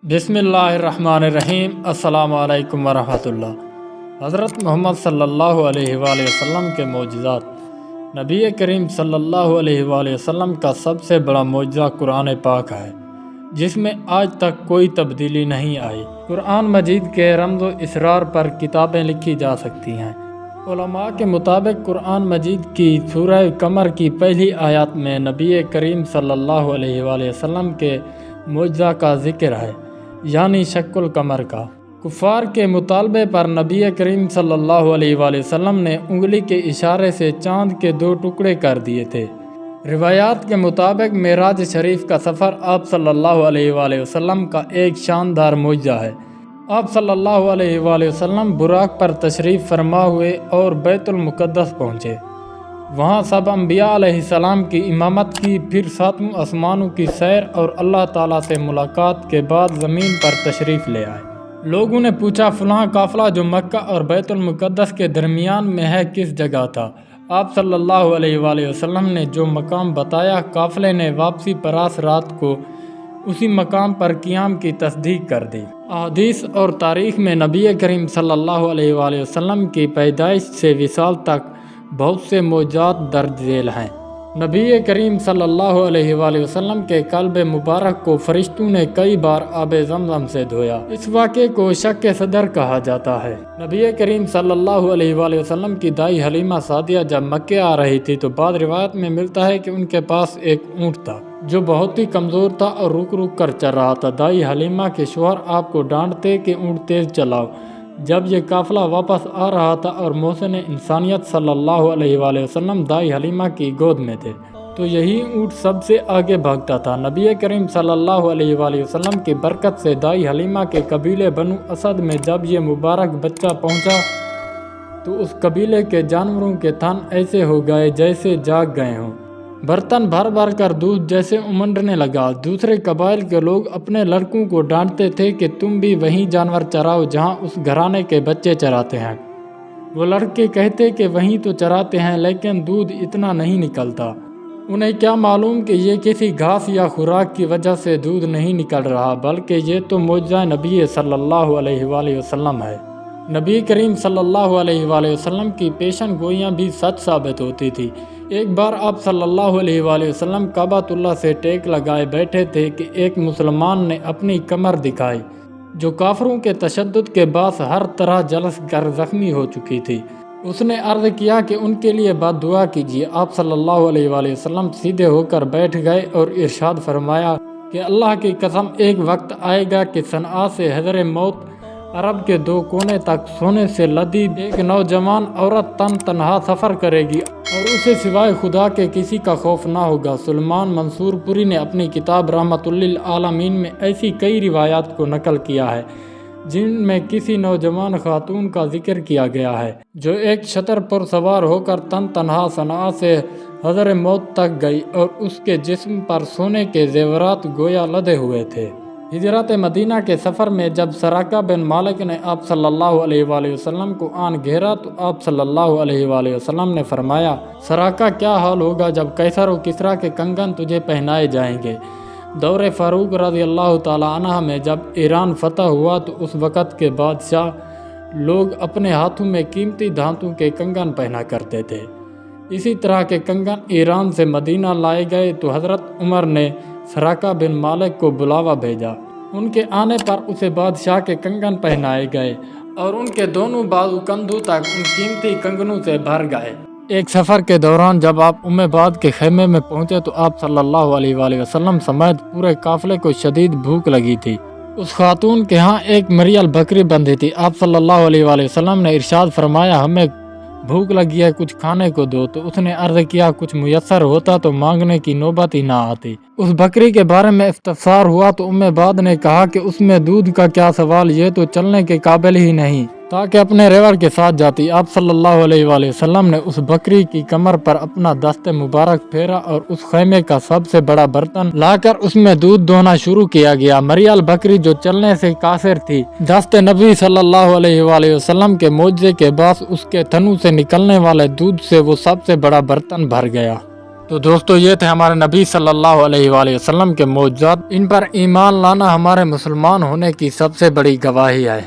بسم اللہ الرحمن الرحیم۔ السلام علیکم ورحمۃ اللہ۔ حضرت محمد صلی اللہ علیہ وآلہ وسلم کے معجزات۔ نبی کریم صلی اللہ علیہ وآلہ وسلم کا سب سے بڑا معجزہ قرآن پاک ہے، جس میں آج تک کوئی تبدیلی نہیں آئی۔ قرآن مجید کے رمز و اسرار پر کتابیں لکھی جا سکتی ہیں۔ علماء کے مطابق قرآن مجید کی سورہ قمر کی پہلی آیات میں نبی کریم صلی اللہ علیہ وآلہ وسلم کے معجزہ کا ذکر ہے، یعنی شق القمر کا۔ کفار کے مطالبے پر نبی کریم صلی اللہ علیہ وآلہ وسلم نے انگلی کے اشارے سے چاند کے 2 ٹکڑے کر دیے تھے۔ روایات کے مطابق معراج شریف کا سفر آپ صلی اللہ علیہ وآلہ وسلم کا ایک شاندار معجزہ ہے۔ آپ صلی اللہ علیہ وآلہ وسلم براق پر تشریف فرما ہوئے اور بیت المقدس پہنچے۔ وہاں سب انبیاء علیہ السلام کی امامت کی، پھر 7 آسمانوں کی سیر اور اللہ تعالیٰ سے ملاقات کے بعد زمین پر تشریف لے آئے۔ لوگوں نے پوچھا، فلاں قافلہ جو مکہ اور بیت المقدس کے درمیان میں ہے کس جگہ تھا؟ آپ صلی اللہ علیہ وآلہ وسلم نے جو مقام بتایا، قافلے نے واپسی پراس رات کو اسی مقام پر قیام کی تصدیق کر دی۔ احادیث اور تاریخ میں نبی کریم صلی اللہ علیہ وآلہ وسلم کی پیدائش سے وصال تک بہت سے معجزات درج ذیل ہیں۔ نبی کریم صلی اللہ علیہ وآلہ وسلم کے قلب مبارک کو فرشتوں نے کئی بار آب زمزم سے دھویا۔ اس واقعے کو شق صدر کہا جاتا ہے۔ نبی کریم صلی اللہ علیہ وآلہ وسلم کی دائی حلیمہ سعدیہ جب مکے آ رہی تھی تو بعض روایت میں ملتا ہے کہ ان کے پاس ایک اونٹ تھا جو بہت ہی کمزور تھا اور رک رک کر چل رہا تھا۔ دائی حلیمہ کے شوہر آپ کو ڈانٹتے کہ اونٹ تیز چلاؤ۔ جب یہ قافلہ واپس آ رہا تھا اور محسن انسانیت صلی اللہ علیہ وآلہ وسلم دائی حلیمہ کی گود میں تھے تو یہی اونٹ سب سے آگے بھاگتا تھا۔ نبی کریم صلی اللہ علیہ وآلہ وسلم کی برکت سے دائی حلیمہ کے قبیلے بنو اسد میں جب یہ مبارک بچہ پہنچا تو اس قبیلے کے جانوروں کے تھن ایسے ہو گئے جیسے جاگ گئے ہوں۔ برتن بھر بھر کر دودھ جیسے امنڈنے لگا۔ دوسرے قبائل کے لوگ اپنے لڑکوں کو ڈانٹتے تھے کہ تم بھی وہیں جانور چراؤ جہاں اس گھرانے کے بچے چراتے ہیں۔ وہ لڑکے کہتے کہ وہیں تو چراتے ہیں لیکن دودھ اتنا نہیں نکلتا۔ انہیں کیا معلوم کہ یہ کسی گھاس یا خوراک کی وجہ سے دودھ نہیں نکل رہا، بلکہ یہ تو معجزہ نبی صلی اللہ علیہ وآلہ وسلم ہے۔ نبی کریم صلی اللہ علیہ وآلہ وسلم کی پیشن گوئیاں بھی سچ ثابت ہوتی تھی۔ ایک بار آپ صلی اللہ علیہ وآلہ وسلم کعبۃ اللہ سے ٹیک لگائے بیٹھے تھے کہ ایک مسلمان نے اپنی کمر دکھائی جو کافروں کے تشدد کے باعث ہر طرح جلس کر زخمی ہو چکی تھی۔ اس نے عرض کیا کہ ان کے لیے بد دعا کیجیے۔ آپ صلی اللہ علیہ وآلہ وسلم سیدھے ہو کر بیٹھ گئے اور ارشاد فرمایا کہ اللہ کی قسم ایک وقت آئے گا کہ صنعاء سے حضر موت عرب کے 2 کونے تک سونے سے لدی ایک نوجوان عورت تنہا سفر کرے گی اور اسے سوائے خدا کے کسی کا خوف نہ ہوگا۔ سلمان منصور پوری نے اپنی کتاب رحمت للعالمین میں ایسی کئی روایات کو نقل کیا ہے جن میں کسی نوجوان خاتون کا ذکر کیا گیا ہے جو ایک شتر پر سوار ہو کر تنہا صنعاء سے حضر موت تک گئی اور اس کے جسم پر سونے کے زیورات گویا لدے ہوئے تھے۔ ہجرت مدینہ کے سفر میں جب سراقہ بن مالک نے آپ صلی اللہ علیہ وآلہ وسلم کو آن گھیرا تو آپ صلی اللہ علیہ وآلہ وسلم نے فرمایا، سراقہ کیا حال ہوگا جب قیصر و کسریٰ کے کنگن تجھے پہنائے جائیں گے۔ دور فاروق رضی اللہ تعالی عنہ میں جب ایران فتح ہوا تو اس وقت کے بادشاہ لوگ اپنے ہاتھوں میں قیمتی دھاتوں کے کنگن پہنا کرتے تھے۔ اسی طرح کے کنگن ایران سے مدینہ لائے گئے تو حضرت عمر نے سراقہ بن مالک کو بلاوا بھیجا۔ ان کے آنے پر اسے بادشاہ کے کنگن پہنائے گئے اور ان کے دونوں بازو کندھوں تک ان قیمتی کنگنوں سے بھر گئے۔ ایک سفر کے دوران جب آپ بعد کے خیمے میں پہنچے تو آپ صلی اللہ علیہ وآلہ وسلم سمیت پورے قافلے کو شدید بھوک لگی تھی۔ اس خاتون کے ہاں ایک مریل بکری بندھی تھی۔ آپ صلی اللہ علیہ وآلہ وسلم نے ارشاد فرمایا، ہمیں بھوک لگی ہے، کچھ کھانے کو دو۔ تو اس نے عرض کیا، کچھ میسر ہوتا تو مانگنے کی نوبت ہی نہ آتی۔ اس بکری کے بارے میں استفسار ہوا تو بعد نے کہا کہ اس میں دودھ کا کیا سوال، یہ تو چلنے کے قابل ہی نہیں، تاکہ اپنے ریوڑ کے ساتھ جاتی۔ آپ صلی اللہ علیہ وآلہ وسلم نے اس بکری کی کمر پر اپنا دست مبارک پھیرا اور اس خیمے کا سب سے بڑا برتن لا کر اس میں دودھ دوہنا شروع کیا گیا۔ مریال بکری جو چلنے سے قاصر تھی، دست نبی صلی اللہ علیہ وآلہ وسلم کے معجزے کے باعث اس کے تھنوں سے نکلنے والے دودھ سے وہ سب سے بڑا برتن بھر گیا۔ تو دوستو یہ تھے ہمارے نبی صلی اللہ علیہ وآلہ وسلم کے معجزات، ان پر ایمان لانا ہمارے مسلمان ہونے کی سب سے بڑی گواہی ہے۔